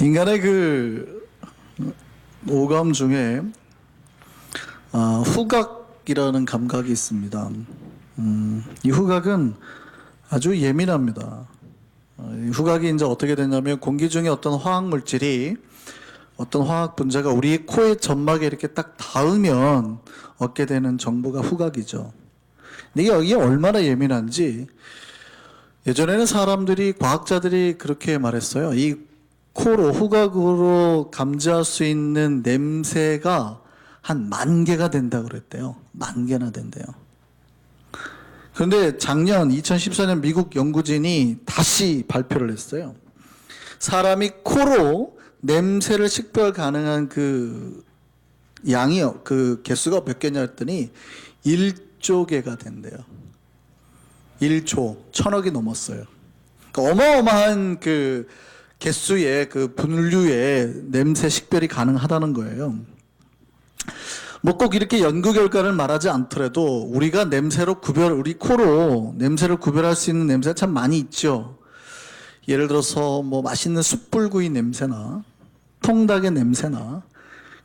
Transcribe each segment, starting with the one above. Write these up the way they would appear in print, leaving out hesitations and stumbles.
인간의 그 오감 중에 후각이라는 감각이 있습니다. 이 후각은 아주 예민합니다. 이 후각이 이제 어떻게 되냐면 공기 중에 어떤 화학 물질이 어떤 화학 분자가 우리 코의 점막에 이렇게 딱 닿으면 얻게 되는 정보가 후각이죠. 근데 이게 얼마나 예민한지 예전에는 사람들이 과학자들이 그렇게 말했어요. 이 코로 후각으로 감지할 수 있는 냄새가 한 10,000개가 된다고 그랬대요. 10,000개나 된대요. 그런데 작년 2014년 미국 연구진이 다시 발표를 했어요. 사람이 코로 냄새를 식별 가능한 그 양이요, 그 개수가 몇 개냐 했더니 1조 개가 된대요. 1조, 1,000억이 넘었어요. 그러니까 어마어마한 그 개수의 그 분류의 냄새 식별이 가능하다는 거예요. 뭐 꼭 이렇게 연구 결과를 말하지 않더라도 우리가 우리 코로 냄새를 구별할 수 있는 냄새가 참 많이 있죠. 예를 들어서 뭐 맛있는 숯불구이 냄새나 통닭의 냄새나,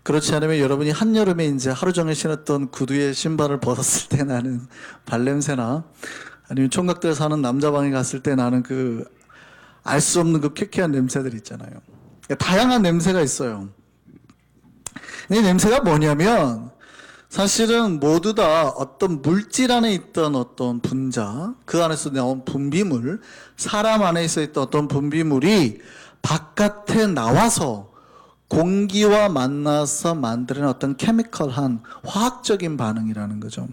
그렇지 않으면 여러분이 한여름에 이제 하루 종일 신었던 구두에 신발을 벗었을 때 나는 발냄새나, 아니면 총각들 사는 남자 방에 갔을 때 나는 그 알 수 없는 그 쾌쾌한 냄새들 있잖아요. 그러니까 다양한 냄새가 있어요. 이 냄새가 뭐냐면 사실은 모두 다 어떤 물질 안에 있던 어떤 분자, 그 안에서 나온 분비물, 사람 안에 있어 있던 어떤 분비물이 바깥에 나와서 공기와 만나서 만드는 어떤 케미컬한 화학적인 반응이라는 거죠.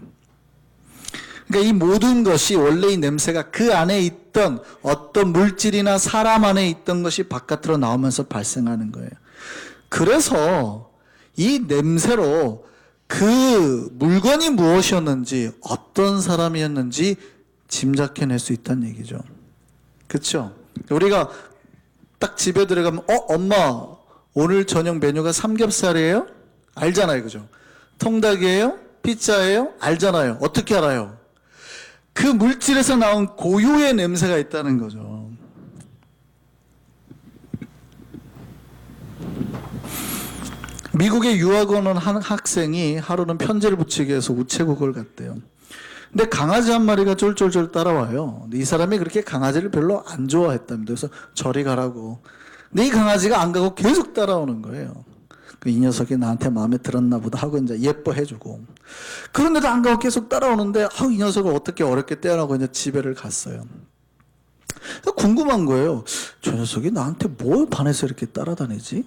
그러니까 이 모든 것이 원래 이 냄새가 그 안에 있던 어떤 물질이나 사람 안에 있던 것이 바깥으로 나오면서 발생하는 거예요. 그래서 이 냄새로 그 물건이 무엇이었는지, 어떤 사람이었는지 짐작해낼 수 있다는 얘기죠. 그렇죠? 우리가 딱 집에 들어가면 엄마 오늘 저녁 메뉴가 삼겹살이에요? 알잖아요. 그죠? 통닭이에요? 피자예요? 알잖아요. 어떻게 알아요? 그 물질에서 나온 고유의 냄새가 있다는 거죠. 미국에 유학 오는 한 학생이 하루는 편지를 붙이기 위해서 우체국을 갔대요. 근데 강아지 한 마리가 쫄쫄쫄 따라와요. 근데 이 사람이 그렇게 강아지를 별로 안 좋아했답니다. 그래서 저리 가라고. 근데 이 강아지가 안 가고 계속 따라오는 거예요. 이 녀석이 나한테 마음에 들었나 보다 하고 이제 예뻐해주고. 그런데도 안 가고 계속 따라오는데, 이 녀석을 어떻게 어렵게 떼어나고 이제 집에를 갔어요. 궁금한 거예요. 저 녀석이 나한테 뭘 반해서 이렇게 따라다니지?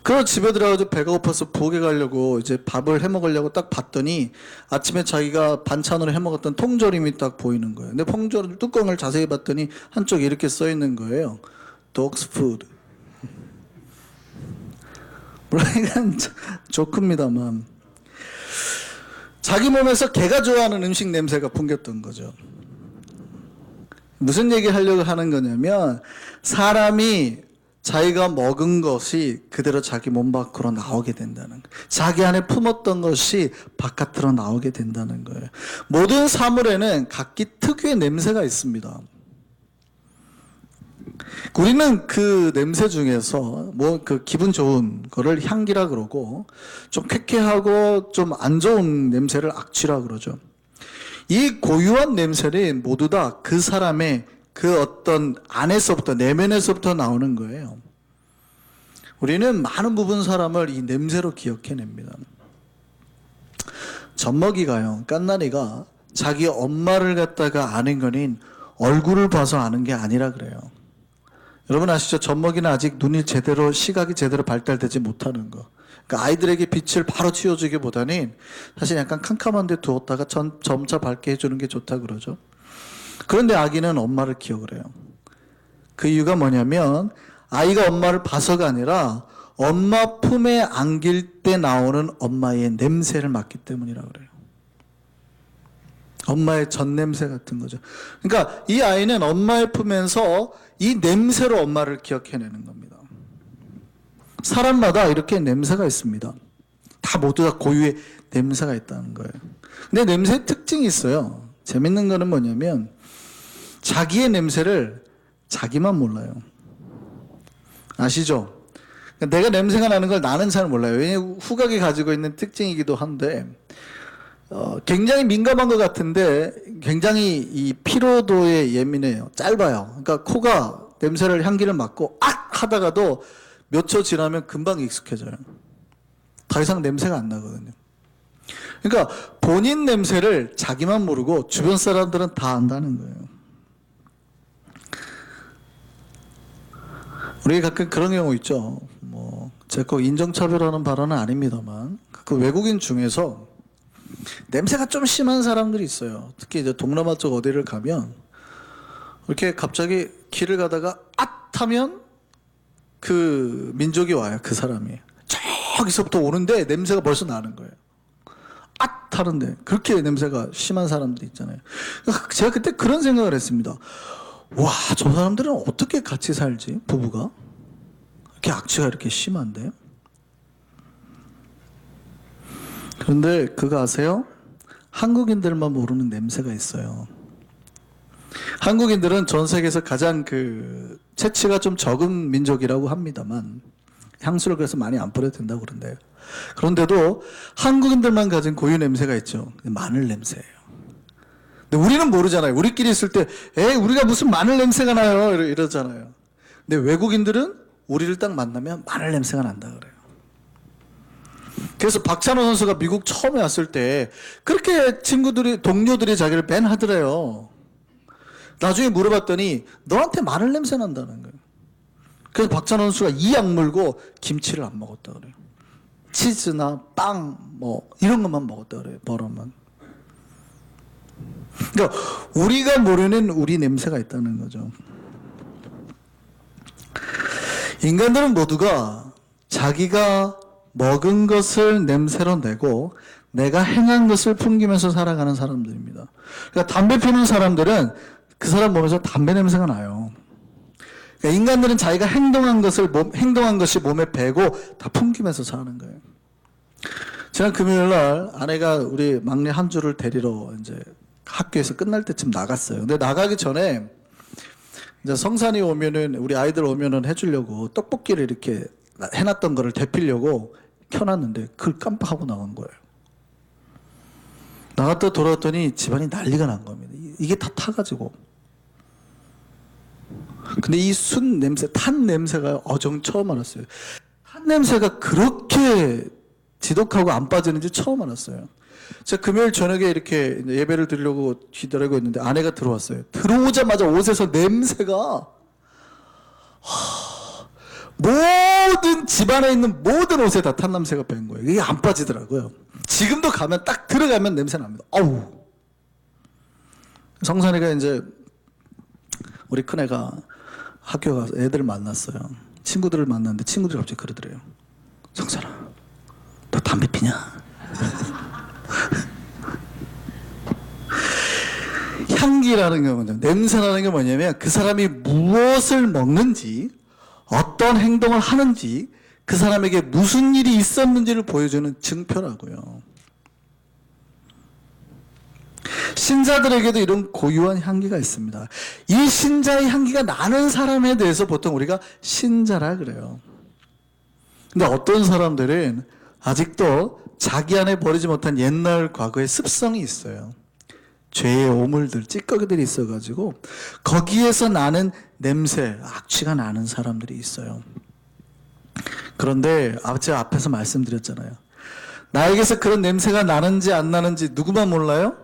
그래서 집에 들어가서 배가 고파서 부엌에 가려고 이제 밥을 해 먹으려고 딱 봤더니 아침에 자기가 반찬으로 해 먹었던 통조림이 딱 보이는 거예요. 근데 통조림 뚜껑을 자세히 봤더니 한쪽에 이렇게 써 있는 거예요. Dog's food. 물론 이건 조크입니다만 자기 몸에서 개가 좋아하는 음식 냄새가 풍겼던 거죠. 무슨 얘기 하려고 하는 거냐면 사람이 자기가 먹은 것이 그대로 자기 몸 밖으로 나오게 된다는 거예요. 자기 안에 품었던 것이 바깥으로 나오게 된다는 거예요. 모든 사물에는 각기 특유의 냄새가 있습니다. 우리는 그 냄새 중에서 그 기분 좋은 거를 향기라 그러고, 좀 쾌쾌하고 좀 안 좋은 냄새를 악취라 그러죠. 이 고유한 냄새는 모두 다 그 사람의 그 어떤 안에서부터, 내면에서부터 나오는 거예요. 우리는 많은 부분 사람을 이 냄새로 기억해냅니다. 젖먹이가요, 깐나리가 자기 엄마를 갖다가 아는 거는 얼굴을 봐서 아는 게 아니라 그래요. 여러분 아시죠? 젖먹이는 아직 시각이 제대로 발달되지 못하는 거. 그러니까 아이들에게 빛을 바로 틔워주기보다는 사실 약간 캄캄한 데 두었다가 점차 밝게 해주는 게 좋다 그러죠. 그런데 아기는 엄마를 기억을 해요. 그 이유가 뭐냐면 아이가 엄마를 봐서가 아니라 엄마 품에 안길 때 나오는 엄마의 냄새를 맡기 때문이라고 그래요. 엄마의 젖냄새 같은 거죠. 그러니까 이 아이는 엄마의 품에서 이 냄새로 엄마를 기억해내는 겁니다. 사람마다 이렇게 냄새가 있습니다. 다 모두 다 고유의 냄새가 있다는 거예요. 근데 냄새의 특징이 있어요. 재밌는 거는 뭐냐면 자기의 냄새를 자기만 몰라요. 아시죠? 그러니까 내가 냄새가 나는 걸 나는 잘 몰라요. 왜냐하면 후각이 가지고 있는 특징이기도 한데 굉장히 민감한 것 같은데 굉장히 이 피로도에 예민해요. 짧아요. 그러니까 코가 냄새를 향기를 맡고 악 하다가도 몇 초 지나면 금방 익숙해져요. 더 이상 냄새가 안 나거든요. 그러니까 본인 냄새를 자기만 모르고 주변 사람들은 다 안다는 거예요. 우리 가끔 그런 경우 있죠. 제가 꼭 인종차별하는 발언은 아닙니다만 그 외국인 중에서 냄새가 좀 심한 사람들이 있어요. 특히 이제 동남아 쪽 어디를 가면 이렇게 갑자기 길을 가다가 앗 하면 그 민족이 와요. 그 사람이 저기서부터 오는데 냄새가 벌써 나는 거예요. 앗 하는데 그렇게 냄새가 심한 사람들이 있잖아요. 제가 그때 그런 생각을 했습니다. 와, 저 사람들은 어떻게 같이 살지? 부부가 이렇게 악취가 이렇게 심한데. 그런데 그거 아세요? 한국인들만 모르는 냄새가 있어요. 한국인들은 전 세계에서 가장 체취가 좀 적은 민족이라고 합니다만 향수를 그래서 많이 안 뿌려도 된다고 그런데요. 그런데도 한국인들만 가진 고유 냄새가 있죠. 마늘 냄새예요. 근데 우리는 모르잖아요. 우리끼리 있을 때 에이 우리가 무슨 마늘 냄새가 나요 이러잖아요. 근데 외국인들은 우리를 딱 만나면 마늘 냄새가 난다 그래요. 그래서 박찬호 선수가 미국 처음에 왔을 때 그렇게 동료들이 자기를 밴하더래요. 나중에 물어봤더니 너한테 마늘 냄새 난다는 거예요. 그래서 박찬호 선수가 이 약물고 김치를 안 먹었다 그래요. 치즈나 빵 이런 것만 먹었다 그래요. 버섯만. 그러니까 우리가 모르는 우리 냄새가 있다는 거죠. 인간들은 모두가 자기가 먹은 것을 냄새로 내고 내가 행한 것을 풍기면서 살아가는 사람들입니다. 그러니까 담배 피우는 사람들은 그 사람 몸에서 담배 냄새가 나요. 그러니까 인간들은 자기가 행동한 것이 몸에 배고 다 풍기면서 사는 거예요. 지난 금요일 날 아내가 우리 막내 한주를 데리러 이제 학교에서 끝날 때쯤 나갔어요. 근데 나가기 전에 이제 성산이 오면은 우리 아이들 오면은 해주려고 떡볶이를 이렇게 해놨던 거를 데피려고 켜놨는데 그걸 깜빡하고 나간 거예요. 나갔다 돌아왔더니 집안이 난리가 난 겁니다. 이게 다 타가지고. 근데 이 순 냄새, 탄 냄새가 처음 알았어요. 탄 냄새가 그렇게 지독하고 안 빠지는지 처음 알았어요. 제가 금요일 저녁에 이렇게 예배를 드리려고 기다리고 있는데 아내가 들어왔어요. 들어오자마자 옷에서 냄새가 모든 집안에 있는 모든 옷에 다 탄 냄새가 밴 거예요. 이게 안 빠지더라고요. 지금도 가면 딱 들어가면 냄새 납니다. 어우. 성산이가 이제 우리 큰애가 학교 가서 애들을 만났어요. 친구들을 만났는데 친구들이 갑자기 그러더래요. 성산아, 너 담배 피냐? 향기라는 게 뭐냐면, 냄새라는 게 뭐냐면 그 사람이 무엇을 먹는지 어떤 행동을 하는지 그 사람에게 무슨 일이 있었는지를 보여주는 증표라고요. 신자들에게도 이런 고유한 향기가 있습니다. 이 신자의 향기가 나는 사람에 대해서 보통 우리가 신자라 그래요. 근데 어떤 사람들은 아직도 자기 안에 버리지 못한 옛날 과거의 습성이 있어요. 죄의 오물들, 찌꺼기들이 있어가지고 거기에서 나는 냄새, 악취가 나는 사람들이 있어요. 그런데 제가 앞에서 말씀드렸잖아요. 나에게서 그런 냄새가 나는지 안 나는지 누구만 몰라요?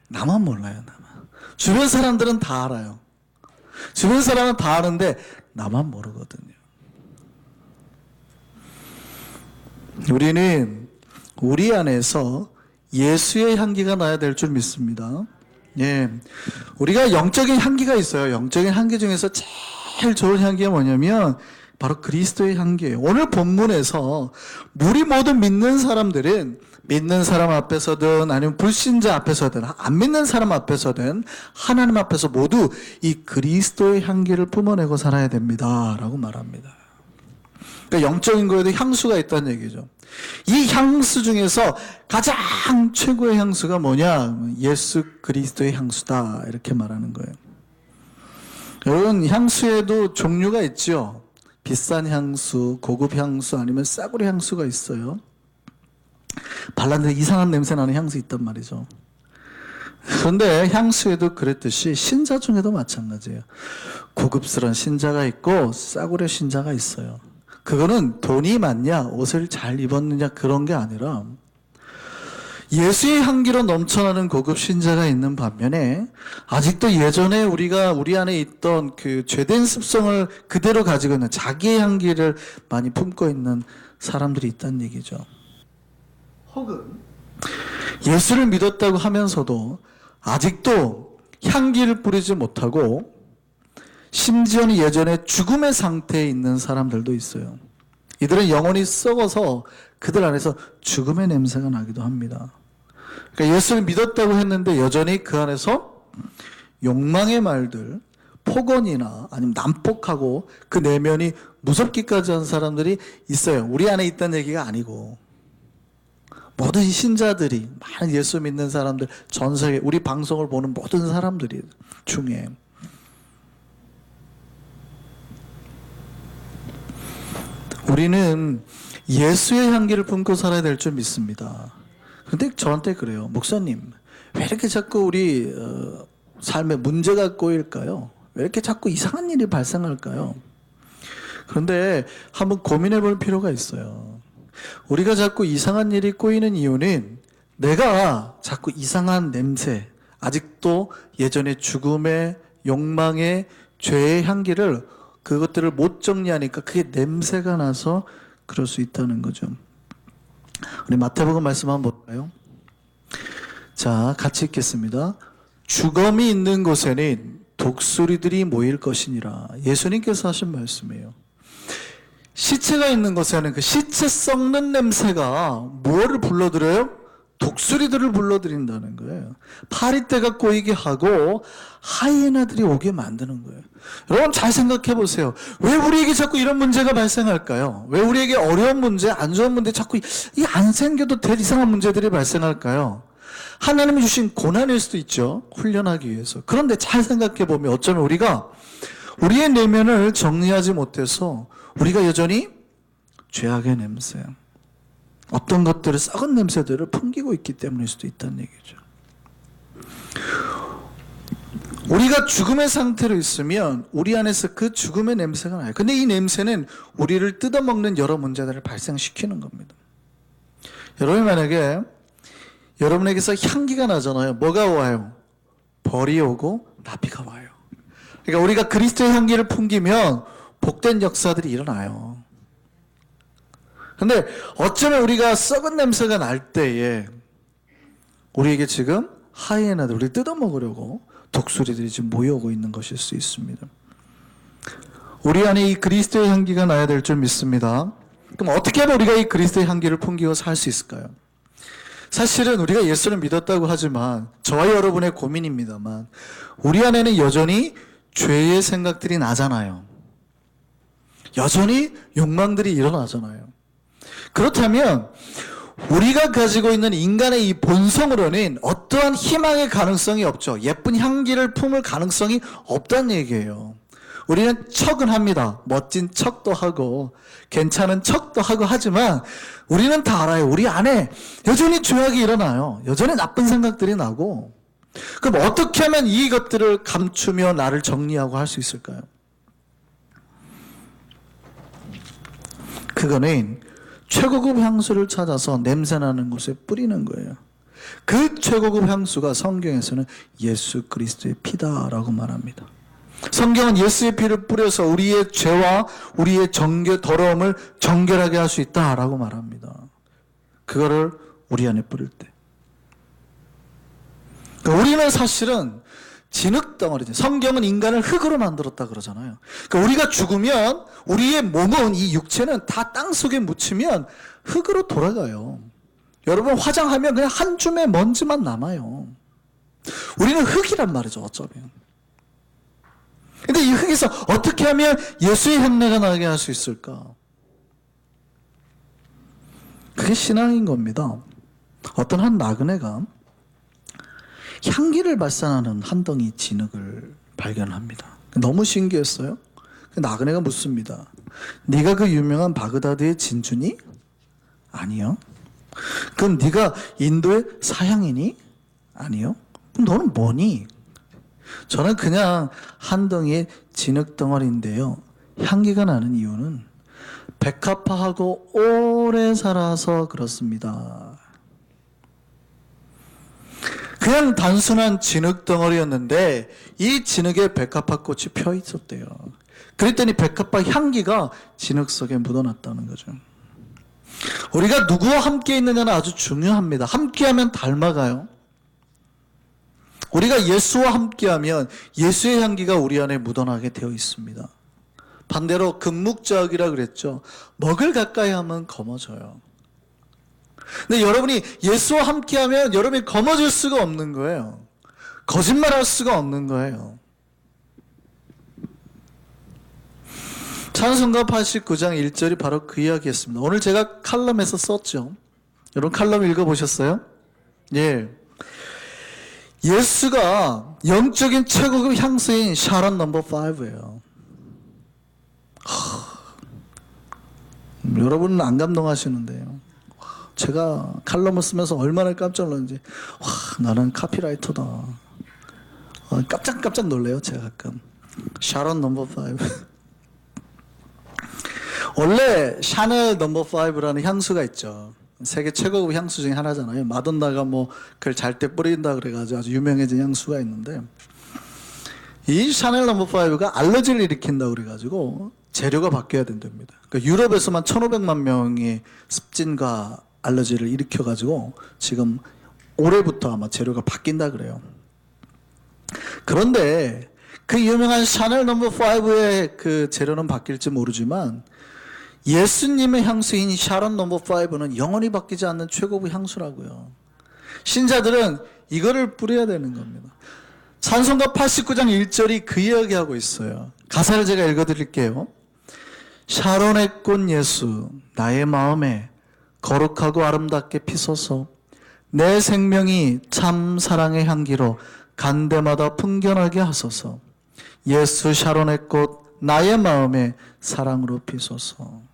나만 몰라요. 나만. 주변 사람들은 다 알아요. 주변 사람은 다 아는데 나만 모르거든요. 우리는 우리 안에서 예수의 향기가 나야 될 줄 믿습니다. 예, 우리가 영적인 향기가 있어요. 영적인 향기 중에서 제일 좋은 향기가 뭐냐면 바로 그리스도의 향기예요. 오늘 본문에서 우리 모든 믿는 사람들은 믿는 사람 앞에서든 아니면 불신자 앞에서든 안 믿는 사람 앞에서든 하나님 앞에서 모두 이 그리스도의 향기를 뿜어내고 살아야 됩니다 라고 말합니다. 그러니까 영적인 거에도 향수가 있다는 얘기죠. 이 향수 중에서 가장 최고의 향수가 뭐냐? 예수 그리스도의 향수다 이렇게 말하는 거예요. 여러분, 향수에도 종류가 있죠. 비싼 향수, 고급 향수 아니면 싸구려 향수가 있어요. 발랐는데 이상한 냄새 나는 향수 있단 말이죠. 그런데 향수에도 그랬듯이 신자 중에도 마찬가지예요. 고급스러운 신자가 있고 싸구려 신자가 있어요. 그거는 돈이 많냐, 옷을 잘 입었느냐 그런 게 아니라 예수의 향기로 넘쳐나는 고급 신자가 있는 반면에 아직도 예전에 우리 안에 있던 그 죄된 습성을 그대로 가지고 있는 자기의 향기를 많이 품고 있는 사람들이 있다는 얘기죠. 혹은 예수를 믿었다고 하면서도 아직도 향기를 뿌리지 못하고 심지어는 예전에 죽음의 상태에 있는 사람들도 있어요. 이들은 영혼이 썩어서 그들 안에서 죽음의 냄새가 나기도 합니다. 그러니까 예수를 믿었다고 했는데 여전히 그 안에서 욕망의 말들, 폭언이나 아니면 난폭하고 그 내면이 무섭기까지 한 사람들이 있어요. 우리 안에 있다는 얘기가 아니고 모든 신자들이, 많은 예수 믿는 사람들, 전 세계 우리 방송을 보는 모든 사람들이 중에 우리는 예수의 향기를 품고 살아야 될 줄 믿습니다. 그런데 저한테 그래요. 목사님, 왜 이렇게 자꾸 우리 삶에 문제가 꼬일까요? 왜 이렇게 자꾸 이상한 일이 발생할까요? 그런데 한번 고민해 볼 필요가 있어요. 우리가 자꾸 이상한 일이 꼬이는 이유는 내가 자꾸 이상한 냄새, 아직도 예전의 죽음의 욕망의 죄의 향기를 그것들을 못 정리하니까 그게 냄새가 나서 그럴 수 있다는 거죠. 우리 마태복음 말씀 한번 볼까요? 자, 같이 읽겠습니다. 주검이 있는 곳에는 독수리들이 모일 것이니라. 예수님께서 하신 말씀이에요. 시체가 있는 곳에는 그 시체 썩는 냄새가 무엇을 불러들여요? 독수리들을 불러들인다는 거예요. 파리떼가 꼬이게 하고 하이에나들이 오게 만드는 거예요. 여러분 잘 생각해 보세요. 왜 우리에게 자꾸 이런 문제가 발생할까요? 왜 우리에게 어려운 문제, 안 좋은 문제, 자꾸 안 생겨도 될 이상한 문제들이 발생할까요? 하나님이 주신 고난일 수도 있죠. 훈련하기 위해서. 그런데 잘 생각해 보면 어쩌면 우리가 우리의 내면을 정리하지 못해서 우리가 여전히 죄악의 냄새, 어떤 것들을 썩은 냄새들을 풍기고 있기 때문일 수도 있다는 얘기죠. 우리가 죽음의 상태로 있으면 우리 안에서 그 죽음의 냄새가 나요. 근데 이 냄새는 우리를 뜯어먹는 여러 문제들을 발생시키는 겁니다. 여러분 만약에 여러분에게서 향기가 나잖아요. 뭐가 와요? 벌이 오고 나비가 와요. 그러니까 우리가 그리스도의 향기를 풍기면 복된 역사들이 일어나요. 근데 어쩌면 우리가 썩은 냄새가 날 때에 우리에게 지금 하이에나들, 우리 뜯어먹으려고 독수리들이 지금 모여오고 있는 것일 수 있습니다. 우리 안에 이 그리스도의 향기가 나야 될 줄 믿습니다. 그럼 어떻게 하면 우리가 이 그리스도의 향기를 풍기고 살 수 있을까요? 사실은 우리가 예수를 믿었다고 하지만 저와 여러분의 고민입니다만 우리 안에는 여전히 죄의 생각들이 나잖아요. 여전히 욕망들이 일어나잖아요. 그렇다면 우리가 가지고 있는 인간의 이 본성으로는 어떠한 희망의 가능성이 없죠. 예쁜 향기를 품을 가능성이 없다는 얘기예요. 우리는 척은 합니다. 멋진 척도 하고 괜찮은 척도 하고 하지만 우리는 다 알아요. 우리 안에 여전히 죄악이 일어나요. 여전히 나쁜 생각들이 나고. 그럼 어떻게 하면 이것들을 감추며 나를 정리하고 할 수 있을까요? 그거는 최고급 향수를 찾아서 냄새나는 곳에 뿌리는 거예요. 그 최고급 향수가 성경에서는 예수 그리스도의 피다라고 말합니다. 성경은 예수의 피를 뿌려서 우리의 죄와 우리의 더러움을 정결하게 할 수 있다라고 말합니다. 그거를 우리 안에 뿌릴 때. 그러니까 우리는 사실은 진흙덩어리죠. 성경은 인간을 흙으로 만들었다 그러잖아요. 그러니까 우리가 죽으면 우리의 몸은, 이 육체는 다 땅속에 묻히면 흙으로 돌아가요. 여러분 화장하면 그냥 한 줌의 먼지만 남아요. 우리는 흙이란 말이죠, 어쩌면. 근데 이 흙에서 어떻게 하면 예수의 향내가 나게 할 수 있을까? 그게 신앙인 겁니다. 어떤 한 나그네가 향기를 발산하는 한 덩이 진흙을 발견합니다. 너무 신기했어요. 나그네가 묻습니다. 네가 그 유명한 바그다드의 진주니? 아니요. 그럼 네가 인도의 사향이니? 아니요. 그럼 너는 뭐니? 저는 그냥 한 덩이의 진흙덩어리인데요. 향기가 나는 이유는 백합화하고 오래 살아서 그렇습니다. 그냥 단순한 진흙덩어리였는데 이 진흙에 백합화꽃이 펴 있었대요. 그랬더니 백합화 향기가 진흙 속에 묻어났다는 거죠. 우리가 누구와 함께 있느냐는 아주 중요합니다. 함께하면 닮아가요. 우리가 예수와 함께하면 예수의 향기가 우리 안에 묻어나게 되어 있습니다. 반대로 금묵자욱이라 그랬죠. 먹을 가까이 하면 검어져요. 근데 여러분이 예수와 함께하면 여러분이 검어질 수가 없는 거예요. 거짓말할 수가 없는 거예요. 찬송가 89장 1절이 바로 그 이야기였습니다. 오늘 제가 칼럼에서 썼죠. 여러분 칼럼 읽어보셨어요? 예. 예수가 영적인 최고급 향수인 샤론 넘버 5예요. 여러분은 안 감동하시는데요. 제가 칼럼을 쓰면서 얼마나 깜짝 놀랐는지. 나는 카피라이터다. 깜짝 놀래요. 제가 가끔. 샤론 넘버 5. 원래 샤넬 넘버 5라는 향수가 있죠. 세계 최고급 향수 중에 하나잖아요. 마돈나가 뭐 그걸 잘 때 뿌린다 그래가지고 아주 유명해진 향수가 있는데, 이 샤넬 넘버 5가 알러지를 일으킨다고 그래가지고 재료가 바뀌어야 된답니다. 그러니까 유럽에서만 1,500만 명이 습진과 알러지를 일으켜가지고 지금 올해부터 아마 재료가 바뀐다 그래요. 그런데 그 유명한 샤넬 넘버 5의 그 재료는 바뀔지 모르지만 예수님의 향수인 샤론 넘버 5는 영원히 바뀌지 않는 최고급 향수라고요. 신자들은 이거를 뿌려야 되는 겁니다. 찬송가 89장 1절이 그 이야기하고 있어요. 가사를 제가 읽어드릴게요. 샤론의 꽃 예수 나의 마음에 거룩하고 아름답게 피소서. 내 생명이 참 사랑의 향기로 간데마다 풍겨나게 하소서. 예수 샤론의 꽃 나의 마음에 사랑으로 피소서.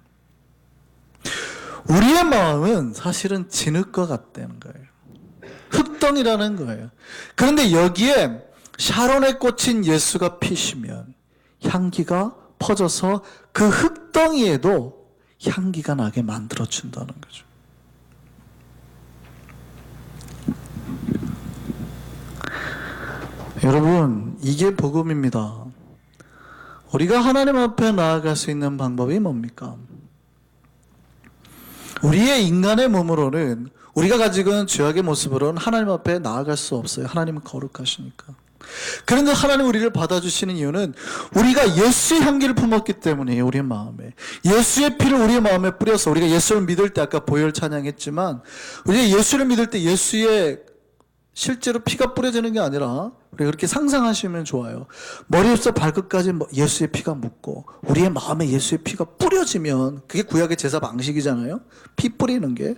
우리의 마음은 사실은 진흙과 같다는 거예요. 흙덩이라는 거예요. 그런데 여기에 샤론의 꽃인 예수가 피시면 향기가 퍼져서 그 흙덩이에도 향기가 나게 만들어준다는 거죠. 여러분, 이게 복음입니다. 우리가 하나님 앞에 나아갈 수 있는 방법이 뭡니까? 우리의 인간의 몸으로는, 우리가 가지고 있는 죄악의 모습으로는 하나님 앞에 나아갈 수 없어요. 하나님은 거룩하시니까. 그런데 하나님 우리를 받아주시는 이유는 우리가 예수의 향기를 품었기 때문이에요. 우리의 마음에 예수의 피를 우리의 마음에 뿌려서, 우리가 예수를 믿을 때 아까 보혈 찬양했지만, 우리가 예수를 믿을 때 예수의 실제로 피가 뿌려지는 게 아니라, 우리가 그렇게 상상하시면 좋아요. 머리부터 발끝까지 예수의 피가 묻고 우리의 마음에 예수의 피가 뿌려지면, 그게 구약의 제사 방식이잖아요. 피 뿌리는 게.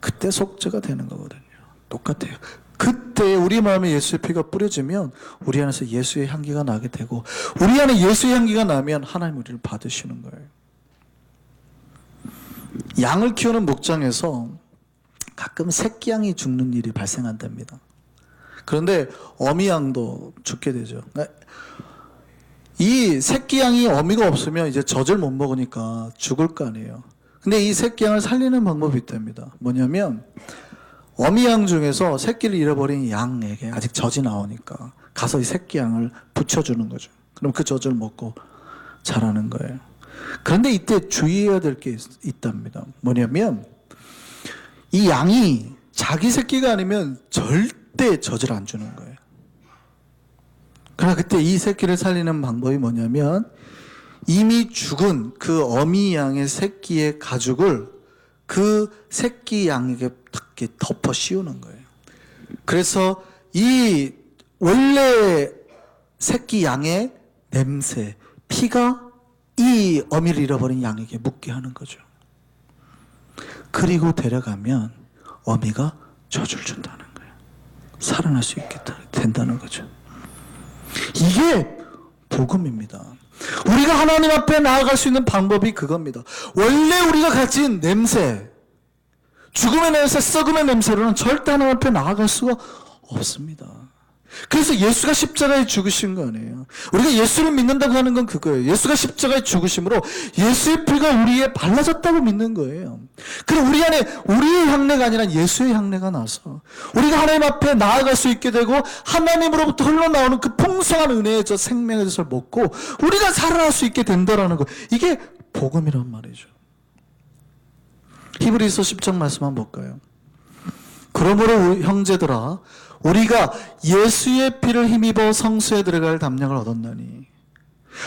그때 속죄가 되는 거거든요. 똑같아요. 그때 우리 마음에 예수의 피가 뿌려지면 우리 안에서 예수의 향기가 나게 되고, 우리 안에 예수의 향기가 나면 하나님 우리를 받으시는 거예요. 양을 키우는 목장에서 가끔 새끼 양이 죽는 일이 발생한답니다. 그런데 어미 양도 죽게 되죠. 이 새끼 양이 어미가 없으면 이제 젖을 못 먹으니까 죽을 거 아니에요. 근데 이 새끼 양을 살리는 방법이 있답니다. 뭐냐면, 어미 양 중에서 새끼를 잃어버린 양에게 아직 젖이 나오니까 가서 이 새끼 양을 붙여주는 거죠. 그럼 그 젖을 먹고 자라는 거예요. 그런데 이때 주의해야 될 게 있답니다. 뭐냐면, 이 양이 자기 새끼가 아니면 절대 젖을 안 주는 거예요. 그러나 그때 이 새끼를 살리는 방법이 뭐냐면, 이미 죽은 그 어미 양의 새끼의 가죽을 그 새끼 양에게 딱 이렇게 덮어 씌우는 거예요. 그래서 이 원래 새끼 양의 냄새, 피가 이 어미를 잃어버린 양에게 묻게 하는 거죠. 그리고 데려가면 어미가 젖을 준다는 거예요. 살아날 수 있게 된다는 거죠. 이게 복음입니다. 우리가 하나님 앞에 나아갈 수 있는 방법이 그겁니다. 원래 우리가 가진 냄새, 죽음의 냄새, 썩음의 냄새로는 절대 하나님 앞에 나아갈 수가 없습니다. 그래서 예수가 십자가에 죽으신 거 아니에요. 우리가 예수를 믿는다고 하는 건 그거예요. 예수가 십자가에 죽으심으로 예수의 피가 우리에 발라졌다고 믿는 거예요. 그럼 우리 안에 우리의 향내가 아니라 예수의 향내가 나서 우리가 하나님 앞에 나아갈 수 있게 되고 하나님으로부터 흘러나오는 그 풍성한 은혜의 저 생명의 젖을 먹고 우리가 살아날 수 있게 된다라는 거. 이게 복음이란 말이죠. 히브리서 10장 말씀 한번 볼까요? 그러므로 형제들아 우리가 예수의 피를 힘입어 성소에 들어갈 담력을 얻었나니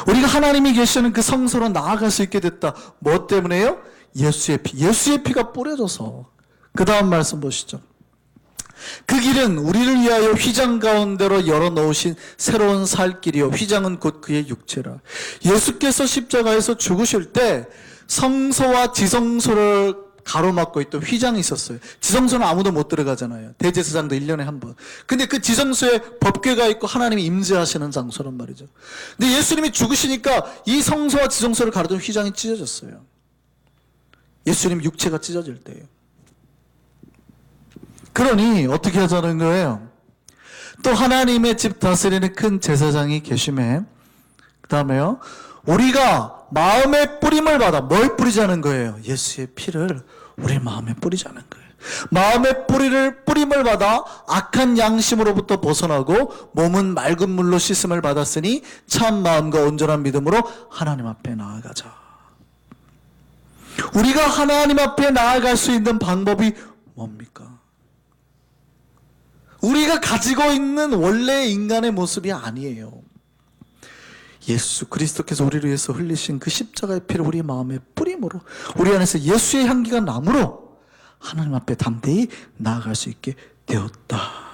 우리가 하나님이 계시는 그 성소로 나아갈 수 있게 됐다. 뭐 때문에요? 예수의 피. 예수의 피가 뿌려져서. 그 다음 말씀 보시죠. 그 길은 우리를 위하여 휘장 가운데로 열어놓으신 새로운 살 길이요 휘장은 곧 그의 육체라. 예수께서 십자가에서 죽으실 때 성소와 지성소를 가로막고 있던 휘장이 있었어요. 지성소는 아무도 못 들어가잖아요. 대제사장도 1년에 한 번. 근데 그 지성소에 법궤가 있고 하나님이 임재하시는 장소란 말이죠. 근데 예수님이 죽으시니까 이 성소와 지성소를 가로둔 휘장이 찢어졌어요. 예수님 육체가 찢어질 때예요. 그러니 어떻게 하자는 거예요? 또 하나님의 집 다스리는 큰 제사장이 계심에 그 다음에요. 우리가 마음의 뿌림을 받아 뭘 뿌리자는 거예요? 예수의 피를 우리 마음에 뿌리자는 거예요. 마음의 뿌림을 받아 악한 양심으로부터 벗어나고 몸은 맑은 물로 씻음을 받았으니 참 마음과 온전한 믿음으로 하나님 앞에 나아가자. 우리가 하나님 앞에 나아갈 수 있는 방법이 뭡니까? 우리가 가지고 있는 원래 인간의 모습이 아니에요. 예수 그리스도께서 우리를 위해서 흘리신 그 십자가의 피를 우리 마음에 뿌림으로 우리 안에서 예수의 향기가 남으로 하나님 앞에 담대히 나아갈 수 있게 되었다.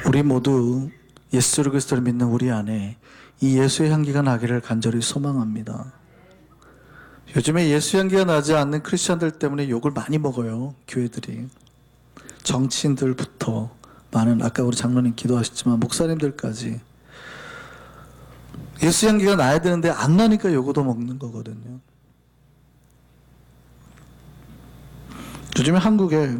우리 모두 예수 그리스도를 믿는 우리 안에 이 예수의 향기가 나기를 간절히 소망합니다. 요즘에 예수 향기가 나지 않는 크리스천들 때문에 욕을 많이 먹어요. 교회들이. 정치인들부터 많은 아까 우리 장로님 기도하셨지만 목사님들까지 예수 향기가 나야 되는데 안 나니까 요거도 먹는 거거든요. 요즘에 한국에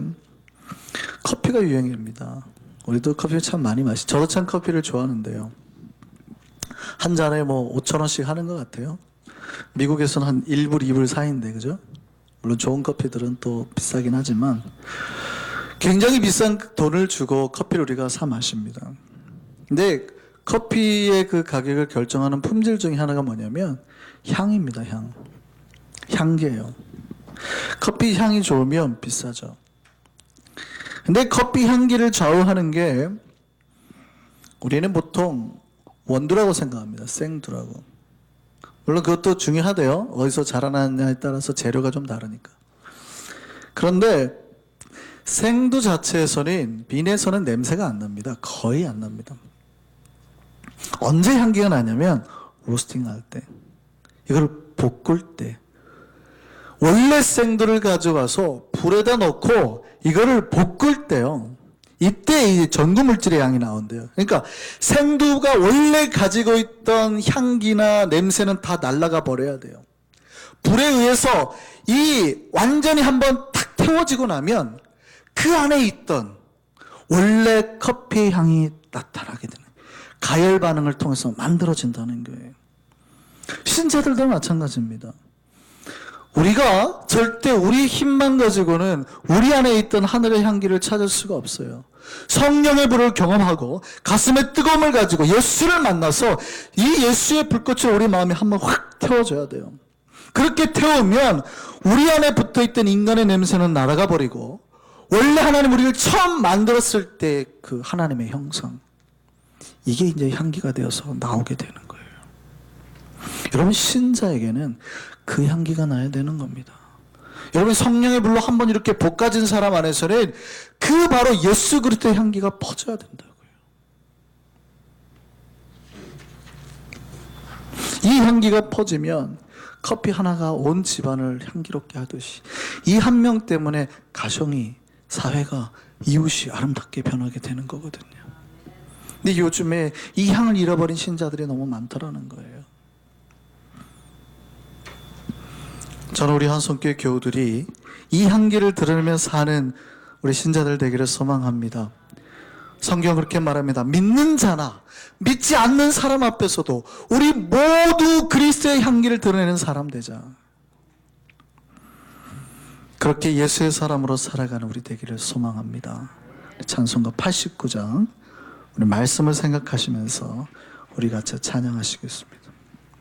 커피가 유행입니다. 우리도 커피 참 많이 마시죠. 저도 참 커피를 좋아하는데요. 한 잔에 뭐 5,000원씩 하는 것 같아요. 미국에서는 한 1불, 2불 사이인데 그죠? 물론 좋은 커피들은 또 비싸긴 하지만 굉장히 비싼 돈을 주고 커피를 우리가 사 마십니다. 근데 커피의 그 가격을 결정하는 품질 중에 하나가 뭐냐면 향입니다. 향기예요. 커피 향이 좋으면 비싸죠. 근데 커피 향기를 좌우하는 게 우리는 보통 원두라고 생각합니다. 생두라고. 물론 그것도 중요하대요. 어디서 자라나느냐에 따라서 재료가 좀 다르니까. 그런데 생두 자체에서는 빈에서는 냄새가 안 납니다. 거의 안 납니다. 언제 향기가 나냐면 로스팅 할 때, 이걸 볶을 때 원래 생두를 가져가서 불에다 넣고 이거를 볶을 때요. 이때 이 전구 물질의 향이 나온대요. 그러니까 생두가 원래 가지고 있던 향기나 냄새는 다 날아가 버려야 돼요. 불에 의해서 이 완전히 한번 탁 태워지고 나면 그 안에 있던 원래 커피의 향이 나타나게 되는 가열 반응을 통해서 만들어진다는 거예요. 신자들도 마찬가지입니다. 우리가 절대 우리의 힘만 가지고는 우리 안에 있던 하늘의 향기를 찾을 수가 없어요. 성령의 불을 경험하고 가슴의 뜨거움을 가지고 예수를 만나서 이 예수의 불꽃을 우리 마음에 한번 확 태워줘야 돼요. 그렇게 태우면 우리 안에 붙어있던 인간의 냄새는 날아가 버리고 원래 하나님 우리를 처음 만들었을 때 그 하나님의 형상, 이게 이제 향기가 되어서 나오게 되는 거예요. 여러분, 신자에게는 그 향기가 나야 되는 겁니다. 여러분, 성령의 불로 한번 이렇게 볶아진 사람 안에서는 그 바로 예수 그리스도의 향기가 퍼져야 된다고요. 이 향기가 퍼지면 커피 하나가 온 집안을 향기롭게 하듯이 이 한 명 때문에 가정이, 사회가, 이웃이 아름답게 변하게 되는 거거든요. 근데 요즘에 이 향을 잃어버린 신자들이 너무 많더라는 거예요. 저는 우리 한성교회 교우들이 이 향기를 들으며 사는 우리 신자들 되기를 소망합니다. 성경은 그렇게 말합니다. 믿는 자나 믿지 않는 사람 앞에서도 우리 모두 그리스도의 향기를 드러내는 사람 되자. 그렇게 예수의 사람으로 살아가는 우리 되기를 소망합니다. 찬송가 89장 우리 말씀을 생각하시면서 우리 같이 찬양하시겠습니다.